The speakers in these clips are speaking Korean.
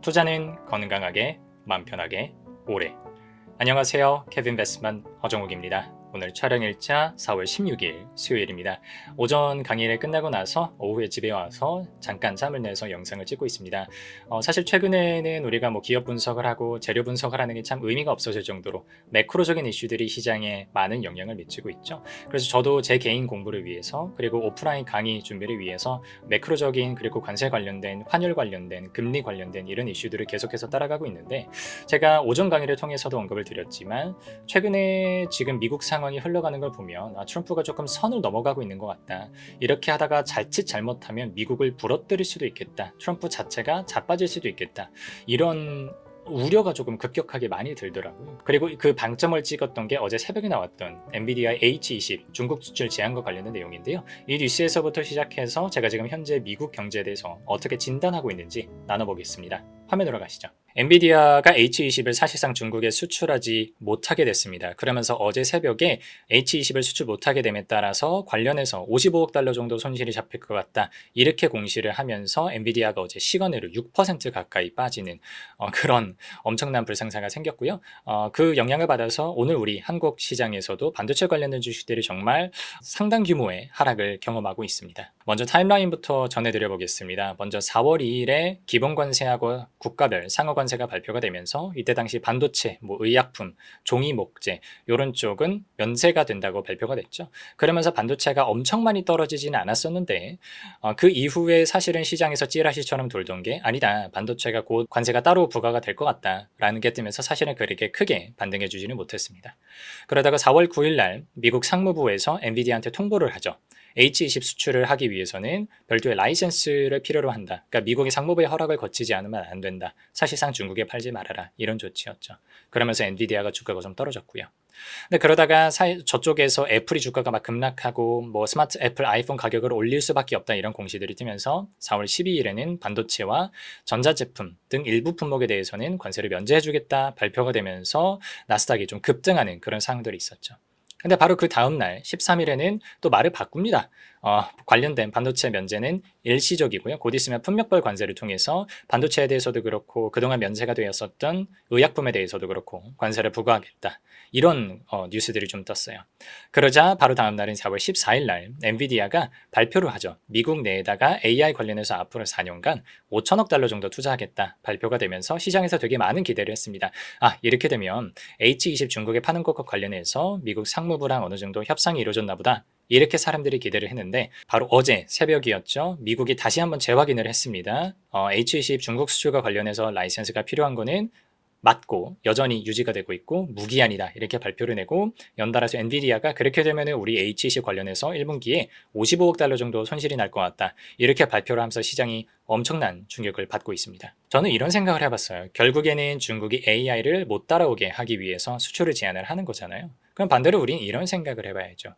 투자는 건강하게, 마음 편하게, 오래. 안녕하세요. 케빈 베스만 허정욱입니다. 오늘 촬영일자 4월 16일 수요일입니다. 오전 강의를 끝나고 나서 오후에 집에 와서 잠깐 잠을 내서 영상을 찍고 있습니다. 사실 최근에는 우리가 기업 분석을 하고 재료 분석을 하는 게 참 의미가 없어질 정도로 매크로적인 이슈들이 시장에 많은 영향을 미치고 있죠. 그래서 저도 제 개인 공부를 위해서 그리고 오프라인 강의 준비를 위해서 매크로적인 그리고 관세 관련된 환율 관련된 금리 관련된 이런 이슈들을 계속해서 따라가고 있는데, 제가 오전 강의를 통해서도 언급을 드렸지만 최근에 지금 미국 상황이 흘러가는 걸 보면 트럼프가 조금 선을 넘어가고 있는 것 같다. 이렇게 하다가 자칫 잘못하면 미국을 부러뜨릴 수도 있겠다. 트럼프 자체가 자빠질 수도 있겠다. 이런 우려가 조금 급격하게 많이 들더라고요. 그리고 그 방점을 찍었던 게 어제 새벽에 나왔던 엔비디아 H20 중국 수출 제한과 관련된 내용인데요. 이 뉴스에서부터 시작해서 제가 지금 현재 미국 경제에 대해서 어떻게 진단하고 있는지 나눠보겠습니다. 화면으로 가시죠. 엔비디아가 H20을 사실상 중국에 수출하지 못하게 됐습니다. 그러면서 어제 새벽에 H20을 수출 못하게 됨에 따라서 관련해서 55억 달러 정도 손실이 잡힐 것 같다. 이렇게 공시를 하면서 엔비디아가 어제 시간으로 6% 가까이 빠지는 그런 엄청난 불상사가 생겼고요. 그 영향을 받아서 오늘 우리 한국 시장에서도 반도체 관련된 주식들이 정말 상당 규모의 하락을 경험하고 있습니다. 먼저 타임라인부터 전해드려 보겠습니다. 먼저 4월 2일에 기본관세하고 국가별 상호관세가 발표가 되면서 이때 당시 반도체, 의약품, 종이 목재 이런 쪽은 면세가 된다고 발표가 됐죠. 그러면서 반도체가 엄청 많이 떨어지지는 않았었는데 그 이후에 사실은 시장에서 찌라시처럼 돌던 게 아니다. 반도체가 곧 관세가 따로 부과가 될 것 같다라는 게 뜨면서 사실은 그렇게 크게 반등해 주지는 못했습니다. 그러다가 4월 9일 날 미국 상무부에서 엔비디아한테 통보를 하죠. H20 수출을 하기 위해서는 별도의 라이센스를 필요로 한다. 그러니까 미국의 상무부의 허락을 거치지 않으면 안 된다. 사실상 중국에 팔지 말아라. 이런 조치였죠. 그러면서 엔비디아가 주가가 좀 떨어졌고요. 근데 그러다가 저쪽에서 애플이 주가가 막 급락하고 스마트 애플 아이폰 가격을 올릴 수밖에 없다 이런 공시들이 뜨면서 4월 12일에는 반도체와 전자제품 등 일부 품목에 대해서는 관세를 면제해주겠다 발표가 되면서 나스닥이 좀 급등하는 그런 상황들이 있었죠. 근데 바로 그 다음날 13일에는 또 말을 바꿉니다. 관련된 반도체 면제는 일시적이고요. 곧 있으면 품목별 관세를 통해서 반도체에 대해서도 그렇고 그동안 면세가 되었었던 의약품에 대해서도 그렇고 관세를 부과하겠다. 이런 뉴스들이 좀 떴어요. 그러자 바로 다음 날인 4월 14일 날 엔비디아가 발표를 하죠. 미국 내에다가 AI 관련해서 앞으로 4년간 5천억 달러 정도 투자하겠다 발표가 되면서 시장에서 되게 많은 기대를 했습니다. 이렇게 되면 H20 중국에 파는 것과 관련해서 미국 상무부랑 어느 정도 협상이 이루어졌나 보다. 이렇게 사람들이 기대를 했는데 바로 어제 새벽이었죠. 미국이 다시 한번 재확인을 했습니다. H20 중국 수출과 관련해서 라이센스가 필요한 거는 맞고 여전히 유지가 되고 있고 무기한이다 이렇게 발표를 내고, 연달아서 엔비디아가 그렇게 되면 우리 H20 관련해서 1분기에 55억 달러 정도 손실이 날 것 같다 이렇게 발표를 하면서 시장이 엄청난 충격을 받고 있습니다. 저는 이런 생각을 해봤어요. 결국에는 중국이 AI를 못 따라오게 하기 위해서 수출을 제한을 하는 거잖아요. 그럼 반대로 우리는 이런 생각을 해봐야죠.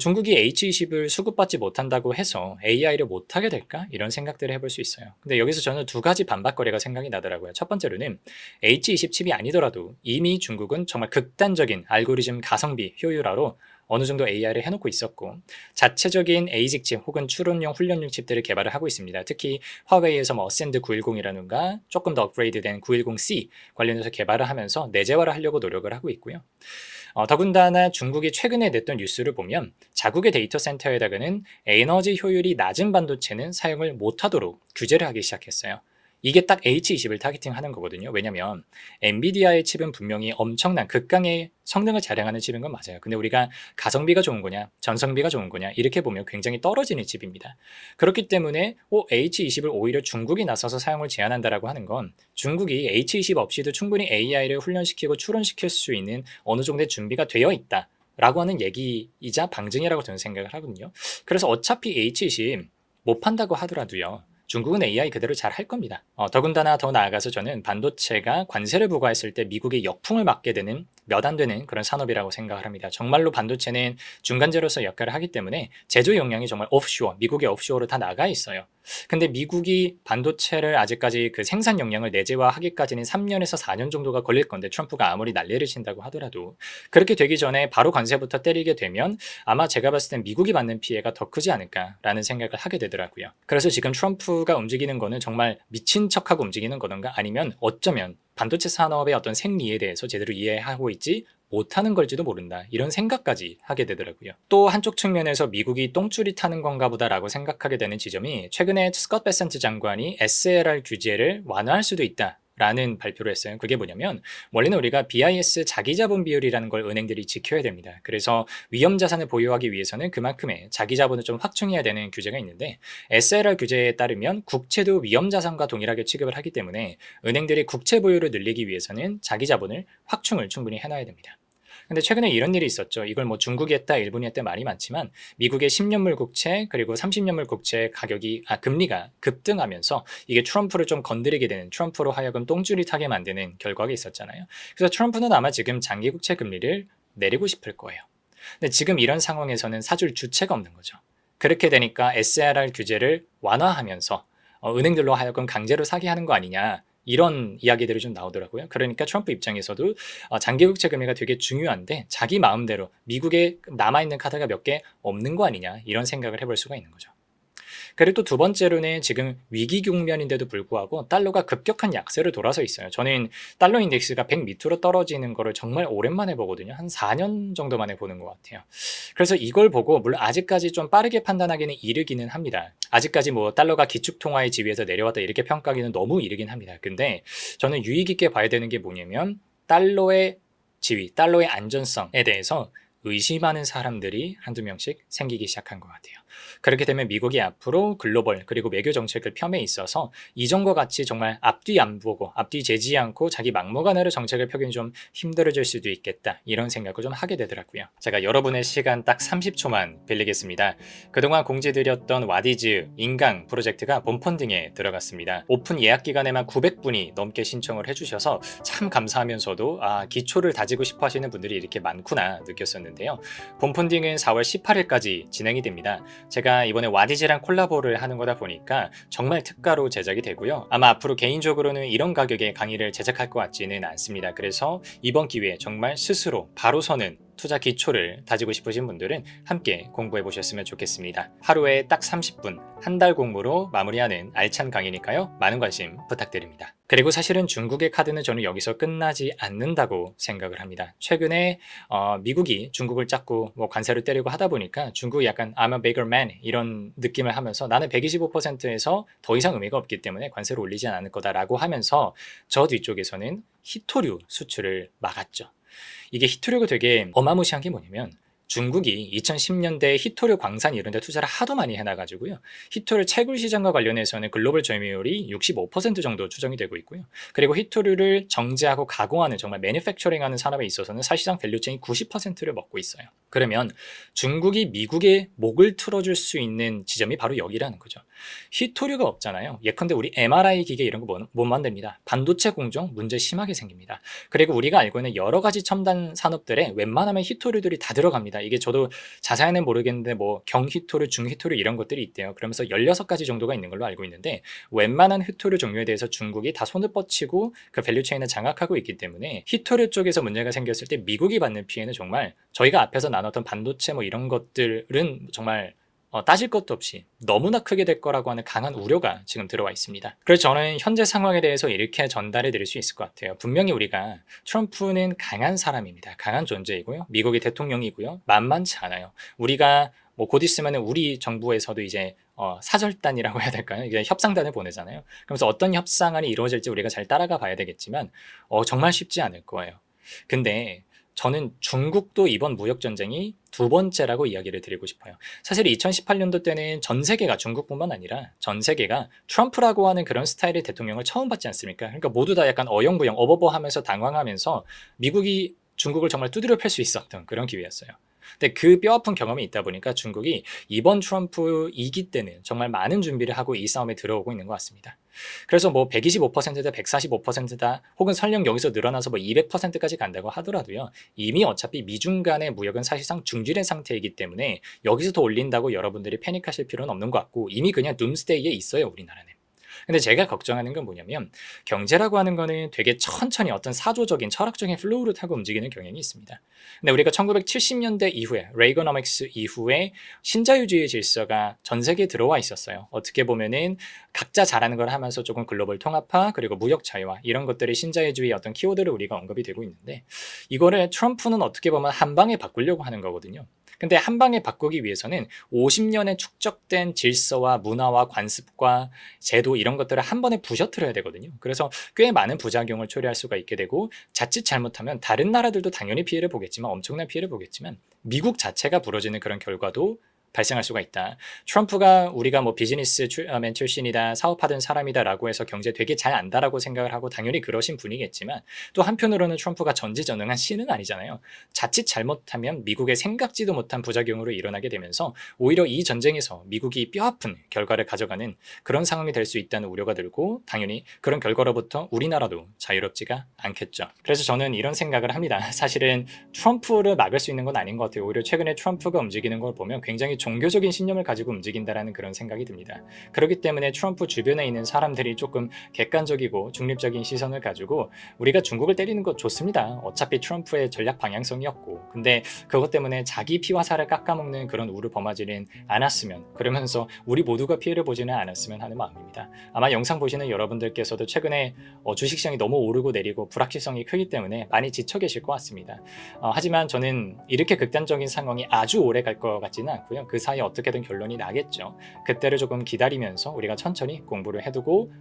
중국이 H20을 수급받지 못한다고 해서 AI를 못하게 될까? 이런 생각들을 해볼 수 있어요. 근데 여기서 저는 두 가지 반박거리가 생각이 나더라고요. 첫 번째로는 H20 칩이 아니더라도 이미 중국은 정말 극단적인 알고리즘 가성비 효율화로 어느 정도 AI를 해놓고 있었고 자체적인 ASIC 칩 혹은 추론용 훈련용 칩들을 개발을 하고 있습니다. 특히 화웨이에서 어센드 910이라든가 조금 더 업그레이드된 910C 관련해서 개발을 하면서 내재화를 하려고 노력을 하고 있고요. 더군다나 중국이 최근에 냈던 뉴스를 보면 자국의 데이터 센터에다가는 에너지 효율이 낮은 반도체는 사용을 못하도록 규제를 하기 시작했어요. 이게 딱 H20을 타겟팅하는 거거든요. 왜냐면 엔비디아의 칩은 분명히 엄청난 극강의 성능을 자랑하는 칩인 건 맞아요. 근데 우리가 가성비가 좋은 거냐 전성비가 좋은 거냐 이렇게 보면 굉장히 떨어지는 칩입니다. 그렇기 때문에 H20을 오히려 중국이 나서서 사용을 제한한다라고 하는 건 중국이 H20 없이도 충분히 AI를 훈련시키고 추론시킬 수 있는 어느 정도의 준비가 되어 있다 라고 하는 얘기이자 방증이라고 저는 생각을 하거든요. 그래서 어차피 H20 못 판다고 하더라도요 중국은 AI 그대로 잘 할 겁니다. 더군다나 더 나아가서 저는 반도체가 관세를 부과했을 때 미국의 역풍을 맞게 되는 몇 안 되는 그런 산업이라고 생각을 합니다. 정말로 반도체는 중간재로서 역할을 하기 때문에 제조 역량이 정말 오프쇼어, 미국의 오프쇼어로 다 나가 있어요. 근데 미국이 반도체를 아직까지 그 생산 역량을 내재화하기까지는 3년에서 4년 정도가 걸릴 건데 트럼프가 아무리 난리를 친다고 하더라도 그렇게 되기 전에 바로 관세부터 때리게 되면 아마 제가 봤을 땐 미국이 받는 피해가 더 크지 않을까라는 생각을 하게 되더라고요. 그래서 지금 트럼프 트럼프가 움직이는 거는 정말 미친 척하고 움직이는 거던가 아니면 어쩌면 반도체 산업의 어떤 생리에 대해서 제대로 이해하고 있지 못하는 걸지도 모른다. 이런 생각까지 하게 되더라고요. 또 한쪽 측면에서 미국이 똥줄이 타는 건가 보다라고 생각하게 되는 지점이 최근에 스콧 베센트 장관이 SLR 규제를 완화할 수도 있다. 라는 발표를 했어요. 그게 뭐냐면 원래는 우리가 BIS 자기자본 비율이라는 걸 은행들이 지켜야 됩니다. 그래서 위험 자산을 보유하기 위해서는 그만큼의 자기자본을 좀 확충해야 되는 규제가 있는데 SLR 규제에 따르면 국채도 위험 자산과 동일하게 취급을 하기 때문에 은행들이 국채 보유를 늘리기 위해서는 자기자본을 확충을 충분히 해놔야 됩니다. 근데 최근에 이런 일이 있었죠. 이걸 뭐 중국이 했다, 일본이 했다 말이 많지만 미국의 10년물 국채 그리고 30년물 국채 금리가 급등하면서 이게 트럼프를 좀 건드리게 되는 트럼프로 하여금 똥줄이 타게 만드는 결과가 있었잖아요. 그래서 트럼프는 아마 지금 장기 국채 금리를 내리고 싶을 거예요. 근데 지금 이런 상황에서는 사줄 주체가 없는 거죠. 그렇게 되니까 SLR 규제를 완화하면서 은행들로 하여금 강제로 사게 하는 거 아니냐. 이런 이야기들이 좀 나오더라고요. 그러니까 트럼프 입장에서도 장기 국채 금리가 되게 중요한데 자기 마음대로 미국에 남아있는 카드가 몇 개 없는 거 아니냐 이런 생각을 해볼 수가 있는 거죠. 그리고 또 두 번째로는 지금 위기 국면인데도 불구하고 달러가 급격한 약세로 돌아서 있어요. 저는 달러 인덱스가 100 밑으로 떨어지는 거를 정말 오랜만에 보거든요. 한 4년 정도 만에 보는 것 같아요. 그래서 이걸 보고 물론 아직까지 좀 빠르게 판단하기는 이르기는 합니다. 아직까지 뭐 달러가 기축통화의 지위에서 내려왔다 이렇게 평가하기는 너무 이르긴 합니다. 근데 저는 유의 깊게 봐야 되는 게 뭐냐면 달러의 지위, 달러의 안전성에 대해서 의심하는 사람들이 한두 명씩 생기기 시작한 것 같아요. 그렇게 되면 미국이 앞으로 글로벌 그리고 외교 정책을 폄에 있어서 이전과 같이 정말 앞뒤 안 보고 앞뒤 재지 않고 자기 막무가내로 정책을 펴기는 좀 힘들어질 수도 있겠다 이런 생각을 좀 하게 되더라고요. 제가 여러분의 시간 딱 30초만 빌리겠습니다. 그동안 공지드렸던 와디즈 인강 프로젝트가 본 펀딩에 들어갔습니다. 오픈 예약 기간에만 900분이 넘게 신청을 해주셔서 참 감사하면서도 기초를 다지고 싶어 하시는 분들이 이렇게 많구나 느꼈었는데요. 본 펀딩은 4월 18일까지 진행이 됩니다. 제가 이번에 와디즈랑 콜라보를 하는 거다 보니까 정말 특가로 제작이 되고요. 아마 앞으로 개인적으로는 이런 가격에 강의를 제작할 것 같지는 않습니다. 그래서 이번 기회에 정말 스스로 바로 서는 투자 기초를 다지고 싶으신 분들은 함께 공부해 보셨으면 좋겠습니다. 하루에 딱 30분, 한 달 공부로 마무리하는 알찬 강의니까요. 많은 관심 부탁드립니다. 그리고 사실은 중국의 카드는 저는 여기서 끝나지 않는다고 생각을 합니다. 최근에 미국이 중국을 자꾸 관세를 때리고 하다 보니까 중국이 약간 I'm a bigger man 이런 느낌을 하면서 나는 125%에서 더 이상 의미가 없기 때문에 관세를 올리지 않을 거다라고 하면서 저 뒤쪽에서는 히토류 수출을 막았죠. 이게 히토류가 되게 어마무시한 게 뭐냐면 중국이 2010년대에 히토류 광산 이런 데 투자를 하도 많이 해놔가지고요. 히토류 채굴 시장과 관련해서는 글로벌 점유율이 65% 정도 추정이 되고 있고요. 그리고 히토류를 정제하고 가공하는 정말 매니팩처링하는 산업에 있어서는 사실상 밸류체인이 90%를 먹고 있어요. 그러면 중국이 미국의 목을 틀어줄 수 있는 지점이 바로 여기라는 거죠. 히토류가 없잖아요. 예컨대 우리 MRI 기계 이런 거 못 만듭니다. 반도체 공정 문제 심하게 생깁니다. 그리고 우리가 알고 있는 여러 가지 첨단 산업들에 웬만하면 히토류들이 다 들어갑니다. 이게 저도 자세히는 모르겠는데 뭐 경히토류, 중히토류 이런 것들이 있대요. 그러면서 16가지 정도가 있는 걸로 알고 있는데 웬만한 히토류 종류에 대해서 중국이 다 손을 뻗치고 그 밸류체인을 장악하고 있기 때문에 히토류 쪽에서 문제가 생겼을 때 미국이 받는 피해는 정말 저희가 앞에서 나눴던 반도체 뭐 이런 것들은 정말 따질 것도 없이 너무나 크게 될 거라고 하는 강한 우려가 지금 들어와 있습니다. 그래서 저는 현재 상황에 대해서 이렇게 전달해 드릴 수 있을 것 같아요. 분명히 우리가 트럼프는 강한 사람입니다. 강한 존재이고요. 미국의 대통령이고요. 만만치 않아요. 우리가 뭐 곧 있으면 우리 정부에서도 이제 사절단이라고 해야 될까요? 이게 협상단을 보내잖아요. 그러면서 어떤 협상안이 이루어질지 우리가 잘 따라가 봐야 되겠지만 정말 쉽지 않을 거예요. 근데 저는 중국도 이번 무역전쟁이 두 번째라고 이야기를 드리고 싶어요. 사실 2018년도 때는 전 세계가 중국뿐만 아니라 전 세계가 트럼프라고 하는 그런 스타일의 대통령을 처음 봤지 않습니까? 그러니까 모두 다 약간 어영부영 어버버하면서 당황하면서 미국이 중국을 정말 두드려 팰 수 있었던 그런 기회였어요. 근데 그 뼈아픈 경험이 있다 보니까 중국이 이번 트럼프 2기 때는 정말 많은 준비를 하고 이 싸움에 들어오고 있는 것 같습니다. 그래서 뭐 125%다 145%다 혹은 설령 여기서 늘어나서 뭐 200%까지 간다고 하더라도요. 이미 어차피 미중 간의 무역은 사실상 중지된 상태이기 때문에 여기서 더 올린다고 여러분들이 패닉하실 필요는 없는 것 같고 이미 그냥 둠스데이에 있어요. 우리나라는. 근데 제가 걱정하는 건 뭐냐면 경제라고 하는 거는 되게 천천히 어떤 사조적인 철학적인 플로우를 타고 움직이는 경향이 있습니다. 근데 우리가 1970년대 이후에 레이거노믹스 이후에 신자유주의 질서가 전 세계에 들어와 있었어요. 어떻게 보면은 각자 잘하는 걸 하면서 조금 글로벌 통합화 그리고 무역 자유화 이런 것들이 신자유주의 어떤 키워드를 우리가 언급이 되고 있는데 이거를 트럼프는 어떻게 보면 한 방에 바꾸려고 하는 거거든요. 근데 한 방에 바꾸기 위해서는 50년의 축적된 질서와 문화와 관습과 제도 이런 것들을 한 번에 부셔뜨려야 되거든요. 그래서 꽤 많은 부작용을 초래할 수가 있게 되고 자칫 잘못하면 다른 나라들도 당연히 피해를 보겠지만 엄청난 피해를 보겠지만 미국 자체가 부러지는 그런 결과도 발생할 수가 있다. 트럼프가 우리가 뭐 비즈니스맨 출신이다, 사업하던 사람이다라고 해서 경제 되게 잘 안다라고 생각을 하고 당연히 그러신 분이겠지만 또 한편으로는 트럼프가 전지전능한 신은 아니잖아요. 자칫 잘못하면 미국의 생각지도 못한 부작용으로 일어나게 되면서 오히려 이 전쟁에서 미국이 뼈아픈 결과를 가져가는 그런 상황이 될 수 있다는 우려가 들고 당연히 그런 결과로부터 우리나라도 자유롭지가 않겠죠. 그래서 저는 이런 생각을 합니다. 사실은 트럼프를 막을 수 있는 건 아닌 것 같아요. 오히려 최근에 트럼프가 움직이는 걸 보면 굉장히 종교적인 신념을 가지고 움직인다라는 그런 생각이 듭니다. 그렇기 때문에 트럼프 주변에 있는 사람들이 조금 객관적이고 중립적인 시선을 가지고 우리가 중국을 때리는 거 좋습니다. 어차피 트럼프의 전략 방향성이었고 근데 그것 때문에 자기 피와 살을 깎아먹는 그런 우를 범하지는 않았으면 그러면서 우리 모두가 피해를 보지는 않았으면 하는 마음입니다. 아마 영상 보시는 여러분들께서도 최근에 주식시장이 너무 오르고 내리고 불확실성이 크기 때문에 많이 지쳐 계실 것 같습니다. 하지만 저는 이렇게 극단적인 상황이 아주 오래 갈 것 같지는 않고요. 그 사이에 어떻게든 결론이 나겠죠. 그때를 조금 기다리면서 우리가 천천히 공부를 해두고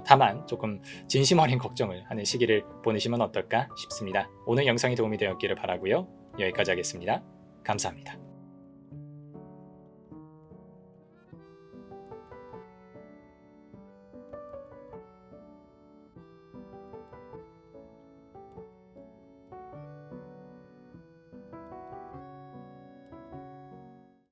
다만 조금 진심 어린 걱정을 하는 시기를 보내시면 어떨까 싶습니다. 오늘 영상이 도움이 되었기를 바라고요. 여기까지 하겠습니다. 감사합니다.